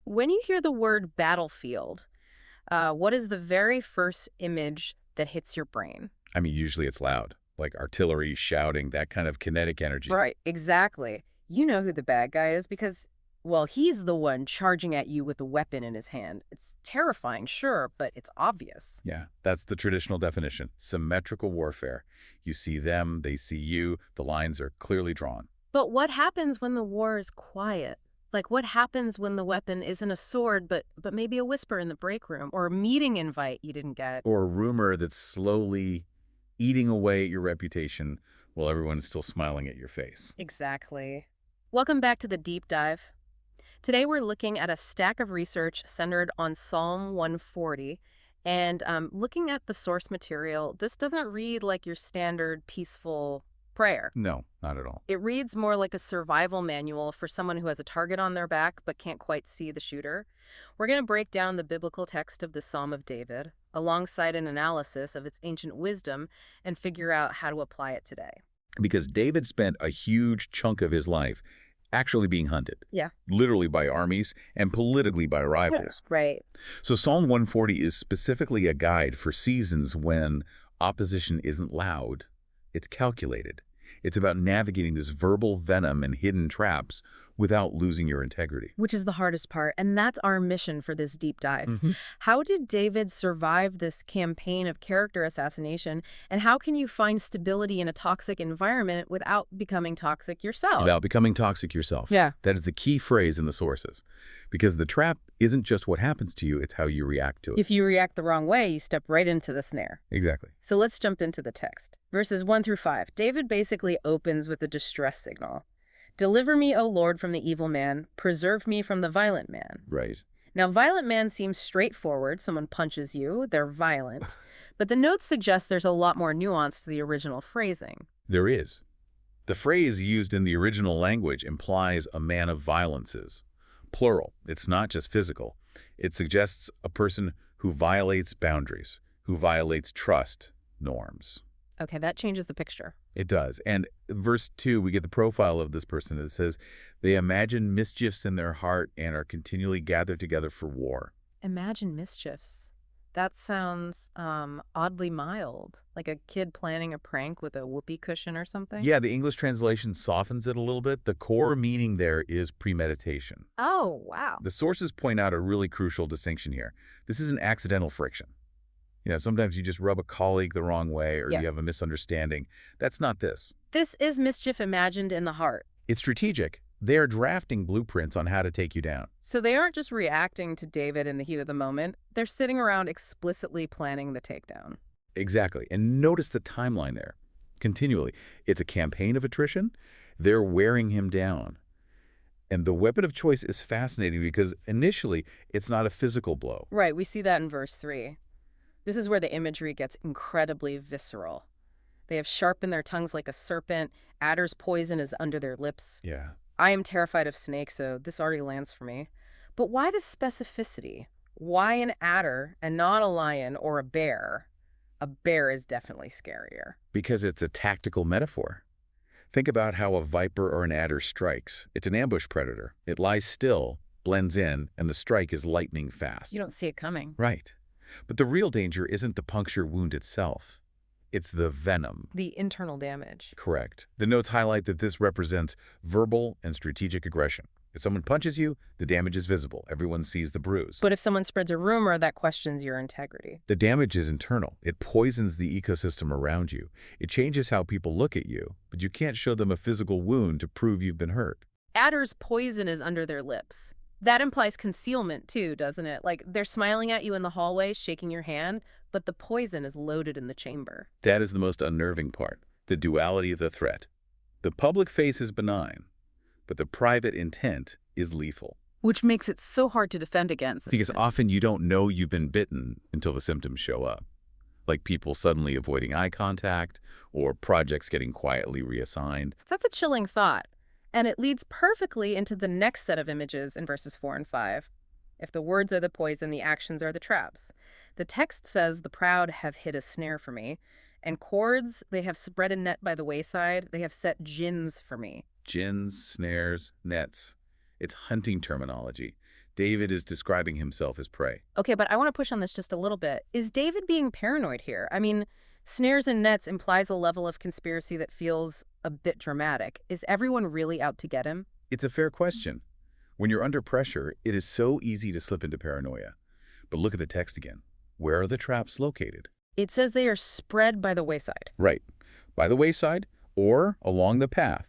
When you hear the word battlefield, what is the very first image that hits your brain? I mean, usually it's loud, like artillery, shouting, that kind of kinetic energy. Right, exactly. You know who the bad guy is because, well, he's the one charging at you with a weapon in his hand. It's terrifying, sure, but it's obvious. Yeah, that's the traditional definition. Symmetrical warfare. You see them, they see you, the lines are clearly drawn. But what happens when the war is quiet? Like, what happens when the weapon isn't a sword, but maybe a whisper in the break room or a meeting invite you didn't get? Or a rumor that's slowly eating away at your reputation while everyone's still smiling at your face. Exactly. Welcome back to the deep dive. Today we're looking at a stack of research centered on Psalm 140. And looking at the source material, this doesn't read like your standard peaceful prayer. No, not at all. It reads more like a survival manual for someone who has a target on their back but can't quite see the shooter. We're going to break down the biblical text of the Psalm of David alongside an analysis of its ancient wisdom and figure out how to apply it today. Because David spent a huge chunk of his life actually being hunted. Yeah. Literally by armies and politically by rivals. Right. So Psalm 140 is specifically a guide for seasons when opposition isn't loud, it's calculated. It's about navigating this verbal venom and hidden traps without losing your integrity. Which is the hardest part, and that's our mission for this deep dive. Mhm. How did David survive this campaign of character assassination, and how can you find stability in a toxic environment without becoming toxic yourself? About becoming toxic yourself. Yeah. That is the key phrase in the sources. Because the trap isn't just what happens to you, it's how you react to it. If you react the wrong way, you step right into the snare. Exactly. So let's jump into the text. Verses 1 through 5. David basically opens with a distress signal. Deliver me, O Lord, from the evil man. Preserve me from the violent man. Right. Now, violent man seems straightforward. Someone punches you, they're violent. But the notes suggest there's a lot more nuance to the original phrasing. There is. The phrase used in the original language implies a man of violences. Plural. It's not just physical. It suggests a person who violates boundaries, who violates trust, norms. Okay, that changes the picture. It does. And verse 2, we get the profile of this person. It says, they imagine mischiefs in their heart and are continually gathered together for war. Imagine mischiefs. That sounds oddly mild, like a kid planning a prank with a whoopee cushion or something. Yeah, the English translation softens it a little bit. The core meaning there is premeditation. Oh, wow. The sources point out a really crucial distinction here. This isn't accidental friction. You know, sometimes you just rub a colleague the wrong way or Yeah. you have a misunderstanding. That's not this. This is mischief imagined in the heart. It's strategic. They are drafting blueprints on how to take you down. So they aren't just reacting to David in the heat of the moment. They're sitting around explicitly planning the takedown. Exactly. And notice the timeline there. Continually. It's a campaign of attrition. They're wearing him down. And the weapon of choice is fascinating because initially it's not a physical blow. Right, we see that in verse 3. This is where the imagery gets incredibly visceral. They have sharpened their tongues like a serpent. Adder's poison is under their lips. Yeah. I am terrified of snakes, so this already lands for me. But why the specificity? Why an adder and not a lion or a bear? A bear is definitely scarier. Because it's a tactical metaphor. Think about how a viper or an adder strikes. It's an ambush predator. It lies still, blends in, and the strike is lightning fast. You don't see it coming. Right. But the real danger isn't the puncture wound itself. It's the venom. The internal damage. Correct. The notes highlight that this represents verbal and strategic aggression. If someone punches you, the damage is visible. Everyone sees the bruise. But if someone spreads a rumor, that questions your integrity. The damage is internal. It poisons the ecosystem around you. It changes how people look at you, but you can't show them a physical wound to prove you've been hurt. Adder's poison is under their lips. That implies concealment too, doesn't it? Like they're smiling at you in the hallway, shaking your hand, but the poison is loaded in the chamber. That is the most unnerving part, the duality of the threat. The public face is benign, but the private intent is lethal. Which makes it so hard to defend against. Because often you don't know you've been bitten until the symptoms show up. Like people suddenly avoiding eye contact or projects getting quietly reassigned. That's a chilling thought. And it leads perfectly into the next set of images in verses 4 and 5. If the words are the poison, the actions are the traps. The text says, the proud have hid a snare for me, and cords, they have spread a net by the wayside. They have set gins for me. Gins, snares, nets. It's hunting terminology. David is describing himself as prey. Okay, but I want to push on this just a little bit. Is David being paranoid here? I mean, snares and nets implies a level of conspiracy that feels a bit dramatic. Is everyone really out to get him? It's a fair question. When you're under pressure, it is so easy to slip into paranoia. But look at the text again. Where are the traps located? It says they are spread by the wayside. Right. By the wayside or along the path.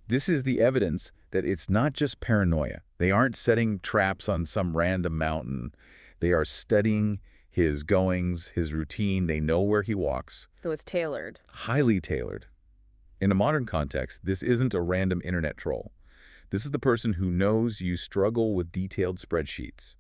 This is the evidence that it's not just paranoia. They aren't setting traps on some random mountain. They are studying his goings, his routine. They know where he walks. So it's tailored. Highly tailored. In a modern context, this isn't a random internet troll. This is the person who knows you struggle with detailed spreadsheets.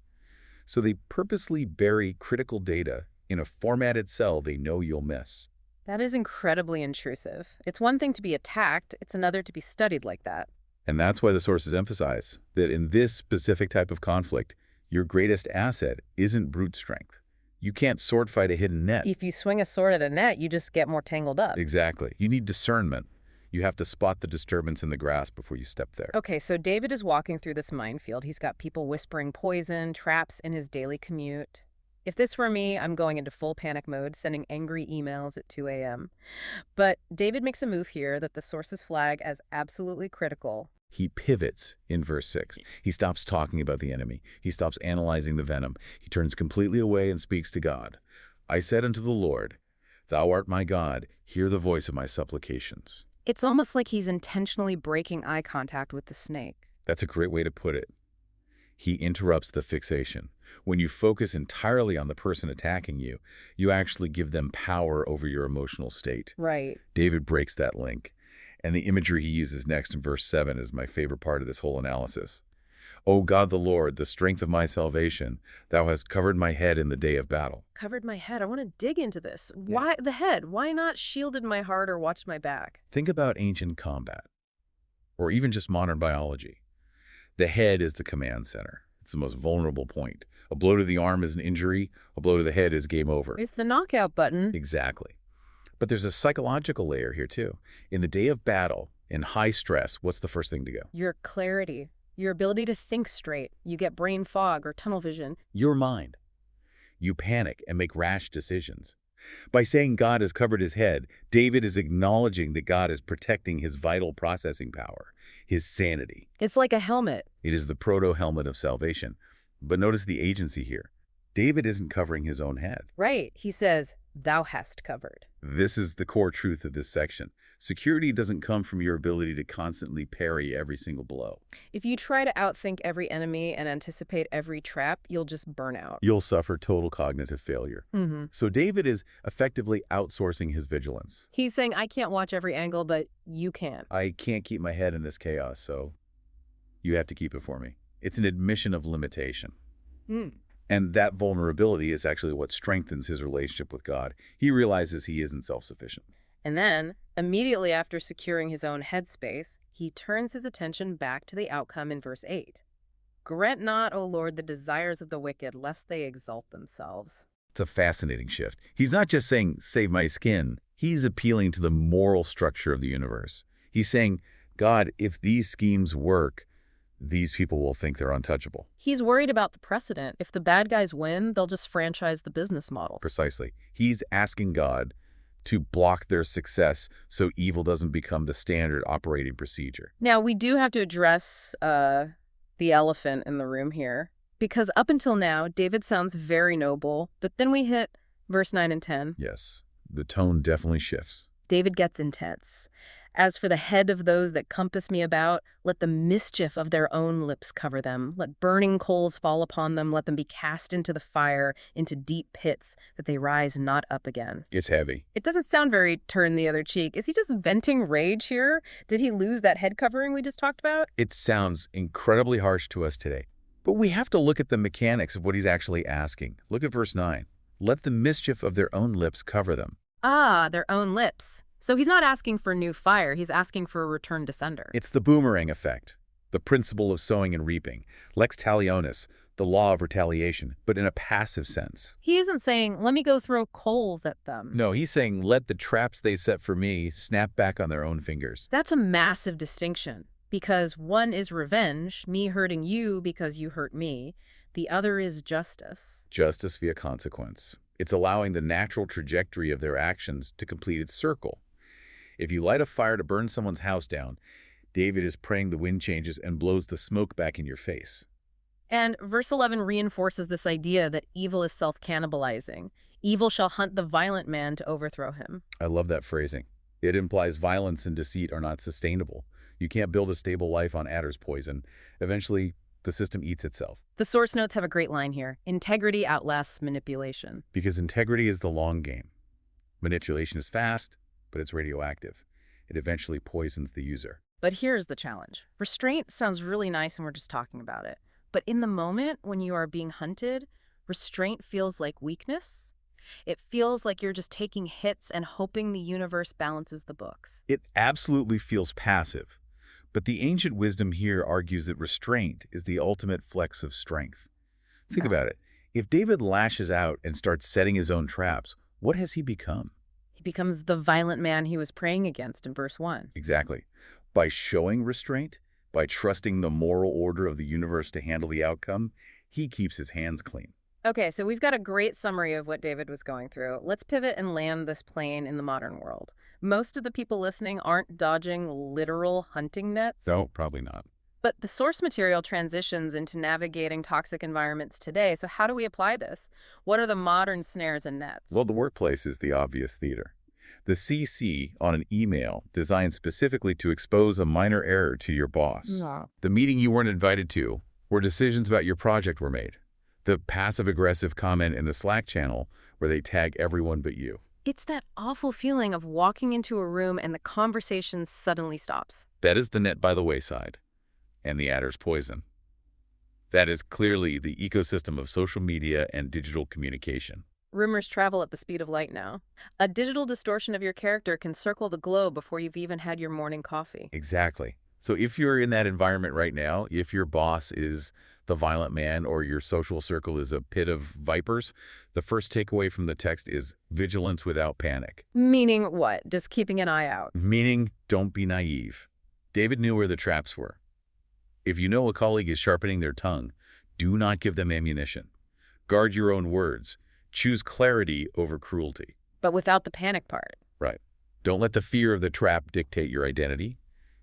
So they purposely bury critical data in a formatted cell they know you'll miss. That is incredibly intrusive. It's one thing to be attacked, it's another to be studied like that. And that's why the sources emphasize that in this specific type of conflict, your greatest asset isn't brute strength. You can't sword fight a hidden net. If you swing a sword at a net, you just get more tangled up. Exactly. You need discernment. You have to spot the disturbance in the grass before you step there. Okay, so David is walking through this minefield. He's got people whispering poison, traps in his daily commute. If this were me, I'm going into full panic mode, sending angry emails at 2 a.m. But David makes a move here that the sources flag as absolutely critical. He pivots in verse 6. He stops talking about the enemy. He stops analyzing the venom. He turns completely away and speaks to God. I said unto the Lord, Thou art my God, hear the voice of my supplications. It's almost like he's intentionally breaking eye contact with the snake. That's a great way to put it. He interrupts the fixation. When you focus entirely on the person attacking you, you actually give them power over your emotional state. Right. David breaks that link. And the imagery he uses next in verse 7 is my favorite part of this whole analysis. O God the Lord, the strength of my salvation, thou hast covered my head in the day of battle. Covered my head. I want to dig into this. Why the head? Why not shielded my heart or watched my back? Think about ancient combat, or even just modern biology. The head is the command center. It's the most vulnerable point. A blow to the arm is an injury. A blow to the head is game over. It's the knockout button. Exactly. But there's a psychological layer here, too. In the day of battle, in high stress, what's the first thing to go? Your clarity. Your ability to think straight. You get brain fog or tunnel vision. Your mind. You panic and make rash decisions. By saying God has covered his head, David is acknowledging that God is protecting his vital processing power, his sanity. It's like a helmet. It is the proto-helmet of salvation. But notice the agency here. David isn't covering his own head. Right. He says, thou hast covered. This is the core truth of this section. Security doesn't come from your ability to constantly parry every single blow. If you try to outthink every enemy and anticipate every trap, you'll just burn out. You'll suffer total cognitive failure. So David is effectively outsourcing his vigilance. He's saying, I can't watch every angle, but you can. I can't keep my head in this chaos, so you have to keep it for me. It's an admission of limitation. And that vulnerability is actually what strengthens his relationship with God. He realizes he isn't self-sufficient. And then, immediately after securing his own headspace, he turns his attention back to the outcome in verse 8. Grant not, O Lord, the desires of the wicked, lest they exalt themselves. It's a fascinating shift. He's not just saying, save my skin. He's appealing to the moral structure of the universe. He's saying, God, if these schemes work, these people will think they're untouchable. He's worried about the precedent. If the bad guys win, they'll just franchise the business model. Precisely. He's asking God to block their success so evil doesn't become the standard operating procedure. Now, we do have to address the elephant in the room here, because up until now, David sounds very noble, but then we hit verse 9 and 10. Yes, the tone definitely shifts. David gets intense. As for the head of those that compass me about, let the mischief of their own lips cover them. Let burning coals fall upon them. Let them be cast into the fire, into deep pits, that they rise not up again. It's heavy. It doesn't sound very turn the other cheek. Is he just venting rage here? Did he lose that head covering we just talked about? It sounds incredibly harsh to us today. But we have to look at the mechanics of what he's actually asking. Look at verse 9. Let the mischief of their own lips cover them. Ah, their own lips. So he's not asking for new fire. He's asking for a return to sender. It's the boomerang effect, the principle of sowing and reaping, lex talionis, the law of retaliation, but in a passive sense. He isn't saying, let me go throw coals at them. No, he's saying, let the traps they set for me snap back on their own fingers. That's a massive distinction. Because one is revenge, me hurting you because you hurt me. The other is justice. Justice via consequence. It's allowing the natural trajectory of their actions to complete its circle. If you light a fire to burn someone's house down, David is praying the wind changes and blows the smoke back in your face. And verse 11 reinforces this idea that evil is self-cannibalizing. Evil shall hunt the violent man to overthrow him. I love that phrasing. It implies violence and deceit are not sustainable. You can't build a stable life on adder's poison. Eventually, the system eats itself. The source notes have a great line here. Integrity outlasts manipulation. Because integrity is the long game. Manipulation is fast, but it's radioactive. It eventually poisons the user. But here's the challenge. Restraint sounds really nice and we're just talking about it. But in the moment when you are being hunted, restraint feels like weakness. It feels like you're just taking hits and hoping the universe balances the books. It absolutely feels passive. But the ancient wisdom here argues that restraint is the ultimate flex of strength. Think about it. If David lashes out and starts setting his own traps, what has he become? He becomes the violent man he was praying against in verse 1. Exactly. By showing restraint, by trusting the moral order of the universe to handle the outcome, he keeps his hands clean. Okay, so we've got a great summary of what David was going through. Let's pivot and land this plane in the modern world. Most of the people listening aren't dodging literal hunting nets. No, probably not. But the source material transitions into navigating toxic environments today. So how do we apply this? What are the modern snares and nets? Well, the workplace is the obvious theater. The CC on an email designed specifically to expose a minor error to your boss. Yeah. The meeting you weren't invited to, where decisions about your project were made. The passive-aggressive comment in the Slack channel where they tag everyone but you. It's that awful feeling of walking into a room and the conversation suddenly stops. That is the net by the wayside, and the adder's poison. That is clearly the ecosystem of social media and digital communication. Rumors travel at the speed of light now. A digital distortion of your character can circle the globe before you've even had your morning coffee. Exactly. So if you're in that environment right now, if your boss is the violent man or your social circle is a pit of vipers, the first takeaway from the text is vigilance without panic. Meaning what? Just keeping an eye out. Meaning, don't be naive. David knew where the traps were. If you know a colleague is sharpening their tongue, do not give them ammunition. Guard your own words. Choose clarity over cruelty. But without the panic part. Right. Don't let the fear of the trap dictate your identity.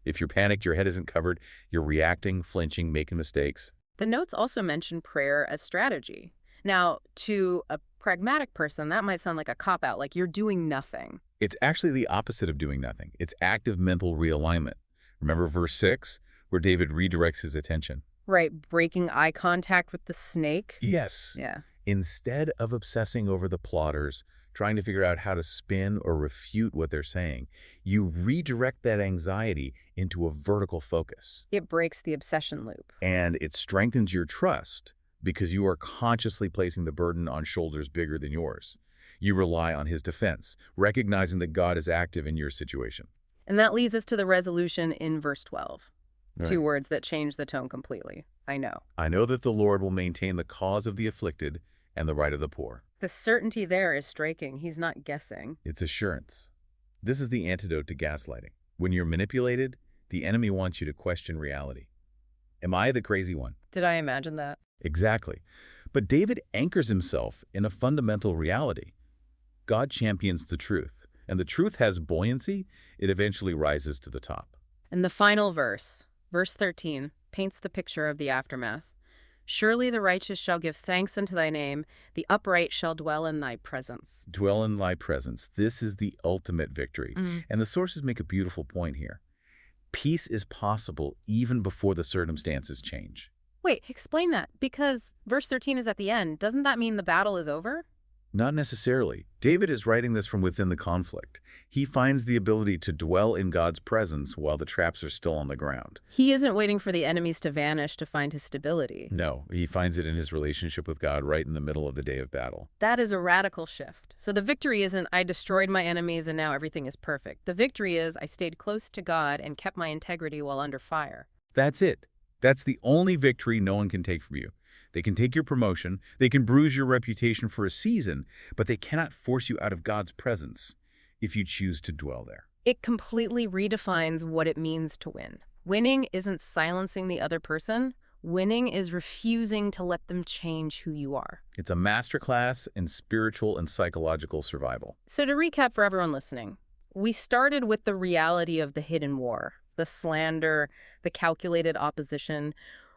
If you're panicked, your head isn't covered, you're reacting, flinching, making mistakes. The notes also mention prayer as strategy. Now, to a pragmatic person, that might sound like a cop-out, like you're doing nothing. It's actually the opposite of doing nothing. It's active mental realignment. Remember verse 6, where David redirects his attention? Right, breaking eye contact with the snake? Yes. Yeah. Instead of obsessing over the plotters, trying to figure out how to spin or refute what they're saying, you redirect that anxiety into a vertical focus. It breaks the obsession loop. And it strengthens your trust because you are consciously placing the burden on shoulders bigger than yours. You rely on his defense, recognizing that God is active in your situation. And that leads us to the resolution in verse 12. Right. Two words that change the tone completely. I know. I know that the Lord will maintain the cause of the afflicted and the right of the poor. The certainty there is striking. He's not guessing. It's assurance. This is the antidote to gaslighting. When you're manipulated, the enemy wants you to question reality. Am I the crazy one? Did I imagine that? Exactly. But David anchors himself in a fundamental reality. God champions the truth, and the truth has buoyancy. It eventually rises to the top. And the final verse, verse 13, paints the picture of the aftermath. Surely the righteous shall give thanks unto thy name. The upright shall dwell in thy presence. Dwell in thy presence. This is the ultimate victory. Mm. And the sources make a beautiful point here. Peace is possible even before the circumstances change. Wait, explain that. Because verse 13 is at the end. Doesn't that mean the battle is over? Not necessarily. David is writing this from within the conflict. He finds the ability to dwell in God's presence while the traps are still on the ground. He isn't waiting for the enemies to vanish to find his stability. No, he finds it in his relationship with God right in the middle of the day of battle. That is a radical shift. So the victory isn't, I destroyed my enemies and now everything is perfect. The victory is, I stayed close to God and kept my integrity while under fire. That's it. That's the only victory no one can take from you. They can take your promotion, they can bruise your reputation for a season, but they cannot force you out of God's presence if you choose to dwell there. It completely redefines what it means to win. Winning isn't silencing the other person. Winning is refusing to let them change who you are. It's a masterclass in spiritual and psychological survival. So to recap for everyone listening, we started with the reality of the hidden war, the slander, the calculated opposition.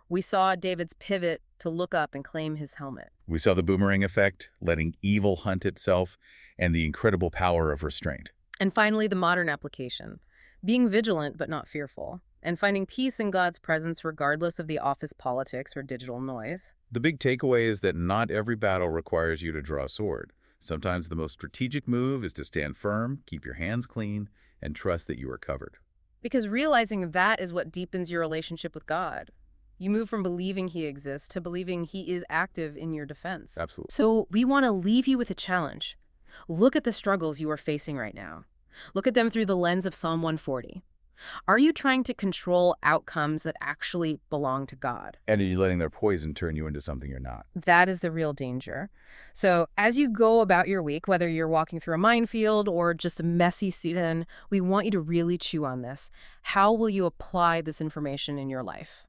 We saw David's pivot to look up and claim his helmet. We saw the boomerang effect, letting evil hunt itself, and the incredible power of restraint. And finally, the modern application, being vigilant but not fearful, and finding peace in God's presence regardless of the office politics or digital noise. The big takeaway is that not every battle requires you to draw a sword. Sometimes the most strategic move is to stand firm, keep your hands clean, and trust that you are covered. Because realizing that is what deepens your relationship with God. You move from believing he exists to believing he is active in your defense. Absolutely. So we want to leave you with a challenge. Look at the struggles you are facing right now. Look at them through the lens of Psalm 140. Are you trying to control outcomes that actually belong to God? And are you letting their poison turn you into something you're not? That is the real danger. So as you go about your week, whether you're walking through a minefield or just a messy season, we want you to really chew on this. How will you apply this information in your life?